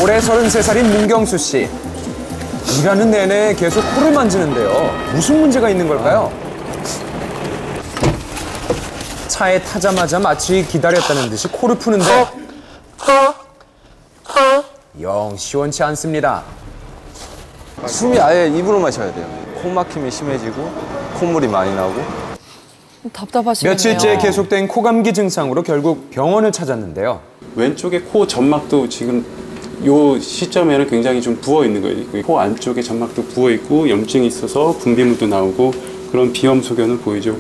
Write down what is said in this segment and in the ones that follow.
올해 33살인 문경수 씨. 일하는 내내 계속 코를 만지는데요. 무슨 문제가 있는 걸까요? 차에 타자마자 마치 기다렸다는 듯이 코를 푸는데 영 시원치 않습니다. 숨이 아예 입으로 마셔야 돼요. 코 막힘이 심해지고 콧물이 많이 나고. 답답하시겠네요. 며칠째 계속된 코감기 증상으로 결국 병원을 찾았는데요. 왼쪽에 코 점막도 지금 요 시점에는 굉장히 좀 부어 있는 거예요. 코 안쪽에 점막도 부어 있고 염증이 있어서 분비물도 나오고 그런 비염 소견을 보이죠.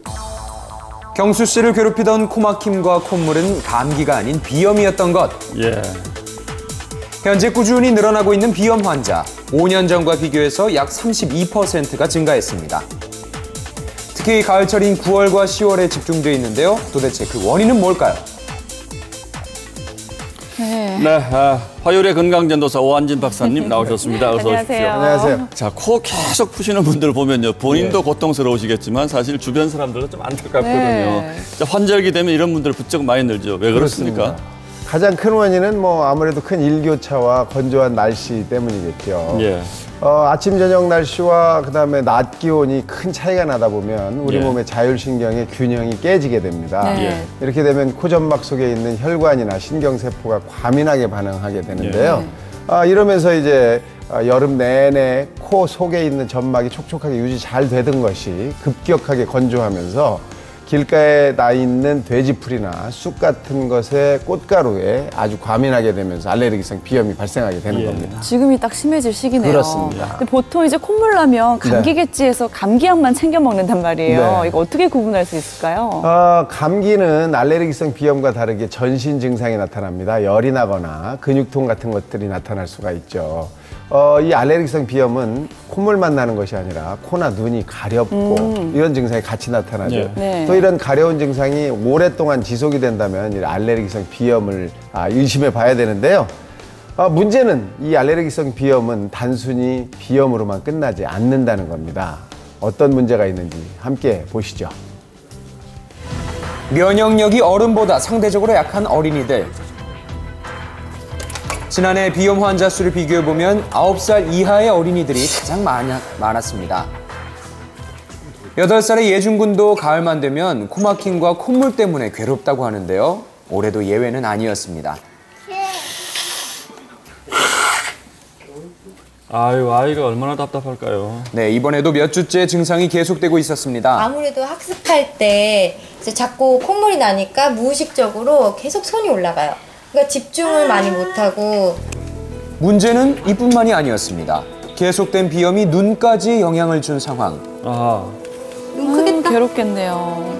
경수 씨를 괴롭히던 코막힘과 콧물은 감기가 아닌 비염이었던 것. 예. 현재 꾸준히 늘어나고 있는 비염 환자. 5년 전과 비교해서 약 32%가 증가했습니다. 특히 가을철인 9월과 10월에 집중돼 있는데요. 도대체 그 원인은 뭘까요? 네. 네, 화요일의 건강전도사 오한진 박사님 나오셨습니다. 어서 오십시오. 안녕하세요. 안녕하세요. 자, 코 계속 푸시는 분들 보면요. 본인도 고통스러우시겠지만 사실 주변 사람들은 좀 안타깝거든요. 네. 자, 환절기 되면 이런 분들 부쩍 많이 늘죠. 왜 그렇습니까? 가장 큰 원인은 아무래도 큰 일교차와 건조한 날씨 때문이겠죠. 예. 아침 저녁 날씨와 그다음에 낮 기온이 큰 차이가 나다 보면 우리 예. 몸의 자율신경의 균형이 깨지게 됩니다. 네. 이렇게 되면 코점막 속에 있는 혈관이나 신경세포가 과민하게 반응하게 되는데요. 이러면서 이제 여름 내내 코 속에 있는 점막이 촉촉하게 유지 잘 되던 것이 급격하게 건조하면서 길가에 나 있는 돼지풀이나 쑥 같은 것의 꽃가루에 아주 과민하게 되면서 알레르기성 비염이 발생하게 되는 겁니다. 지금이 딱 심해질 시기네요. 그렇습니다. 근데 보통 이제 콧물 나면 감기겠지 해서 감기약만 챙겨 먹는단 말이에요. 네. 이거 어떻게 구분할 수 있을까요? 감기는 알레르기성 비염과 다르게 전신 증상이 나타납니다. 열이 나거나 근육통 같은 것들이 나타날 수가 있죠. 이 알레르기성 비염은 콧물만 나는 것이 아니라 코나 눈이 가렵고 이런 증상이 같이 나타나죠. 예. 네. 또 이런 가려운 증상이 오랫동안 지속이 된다면 이 알레르기성 비염을 의심해 봐야 되는데요. 문제는 이 알레르기성 비염은 단순히 비염으로만 끝나지 않는다는 겁니다. 어떤 문제가 있는지 함께 보시죠. 면역력이 어른보다 상대적으로 약한 어린이들. 지난해 비염 환자 수를 비교해보면 9살 이하의 어린이들이 가장 많았습니다. 8살의 예준군도 가을만 되면 코막힘과 콧물 때문에 괴롭다고 하는데요. 올해도 예외는 아니었습니다. 아유, 아이가 얼마나 답답할까요? 네, 이번에도 몇 주째 증상이 계속되고 있었습니다. 아무래도 학습할 때 이제 자꾸 콧물이 나니까 무의식적으로 계속 손이 올라가요. 그러니까 집중을 많이 못하고. 문제는 이뿐만이 아니었습니다. 계속된 비염이 눈까지 영향을 준 상황. 아, 눈 크겠다. 괴롭겠네요.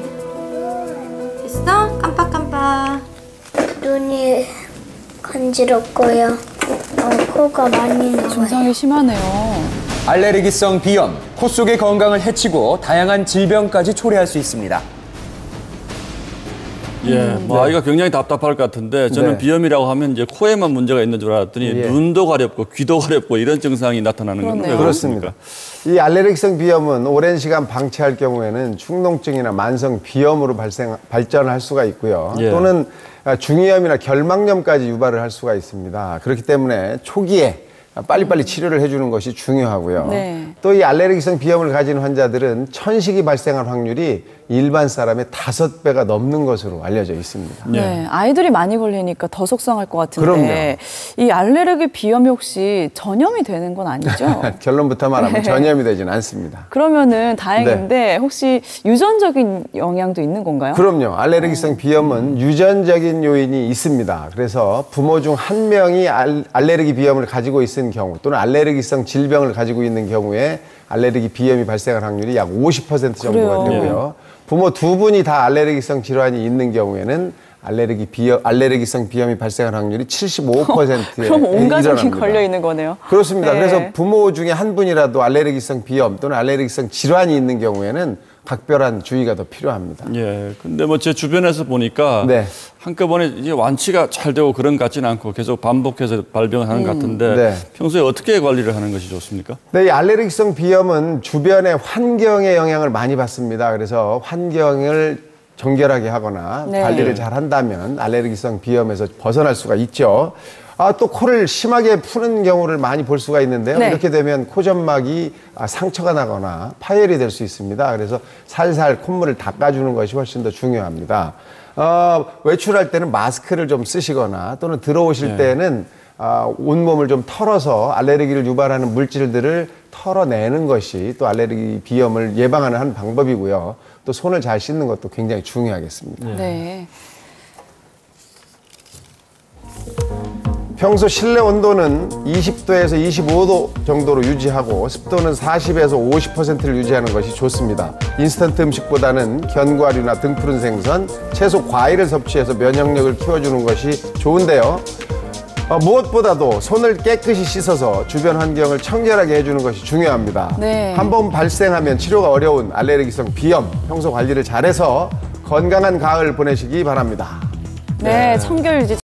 됐어? 깜빡깜빡. 눈이 간지럽고요. 코가 많이 나와요. 증상이 심하네요. 알레르기성 비염, 코 속의 건강을 해치고 다양한 질병까지 초래할 수 있습니다. 예, 아이가 굉장히 답답할 것 같은데 저는 네. 비염이라고 하면 이제 코에만 문제가 있는 줄 알았더니 예. 눈도 가렵고 귀도 가렵고 이런 증상이 나타나는 건데 그러네요. 그렇습니다. 이 알레르기성 비염은 오랜 시간 방치할 경우에는 축농증이나 만성 비염으로 발전할 수가 있고요. 예. 또는 중이염이나 결막염까지 유발을 할 수가 있습니다. 그렇기 때문에 초기에 빨리빨리 치료를 해주는 것이 중요하고요. 네. 또 이 알레르기성 비염을 가진 환자들은 천식이 발생할 확률이 일반 사람의 5배가 넘는 것으로 알려져 있습니다. 네, 아이들이 많이 걸리니까 더 속상할 것 같은데 이 알레르기 비염이 혹시 전염이 되는 건 아니죠? 결론부터 말하면 전염이 되지는 않습니다. 그러면은 다행인데 혹시 유전적인 영향도 있는 건가요? 그럼요. 알레르기성 비염은 유전적인 요인이 있습니다. 그래서 부모 중 한 명이 알레르기 비염을 가지고 있는 경우 또는 알레르기성 질병을 가지고 있는 경우에 알레르기 비염이 발생할 확률이 약 50% 정도가 그래요. 되고요. 부모 두 분이 다 알레르기성 질환이 있는 경우에는 알레르기성 비염이 발생할 확률이 75%에 그럼 온 가족이 일어납니다. 걸려 있는 거네요. 그렇습니다. 네. 그래서 부모 중에 한 분이라도 알레르기성 비염 또는 알레르기성 질환이 있는 경우에는 각별한 주의가 더 필요합니다. 예, 근데 뭐 제 주변에서 보니까 네. 한꺼번에 이제 완치가 잘 되고 그런 것 같지는 않고 계속 반복해서 발병을 하는 것 같은데 네. 평소에 어떻게 관리를 하는 것이 좋습니까? 네, 이 알레르기성 비염은 주변의 환경의 영향을 많이 받습니다. 그래서 환경을 정결하게 하거나 네. 관리를 잘 한다면 알레르기성 비염에서 벗어날 수가 있죠. 또 코를 심하게 푸는 경우를 많이 볼 수가 있는데요. 네. 이렇게 되면 코점막이 상처가 나거나 파열이 될 수 있습니다. 그래서 살살 콧물을 닦아주는 것이 훨씬 더 중요합니다. 외출할 때는 마스크를 좀 쓰시거나 또는 들어오실 때는 온몸을 좀 털어서 알레르기를 유발하는 물질들을 털어내는 것이 또 알레르기 비염을 예방하는 한 방법이고요. 또 손을 잘 씻는 것도 굉장히 중요하겠습니다. 네. 평소 실내 온도는 20도에서 25도 정도로 유지하고 습도는 40에서 50%를 유지하는 것이 좋습니다. 인스턴트 음식보다는 견과류나 등푸른 생선, 채소, 과일을 섭취해서 면역력을 키워주는 것이 좋은데요. 무엇보다도 손을 깨끗이 씻어서 주변 환경을 청결하게 해주는 것이 중요합니다. 네. 한번 발생하면 치료가 어려운 알레르기성 비염, 평소 관리를 잘해서 건강한 가을 보내시기 바랍니다. 네, 청결 유지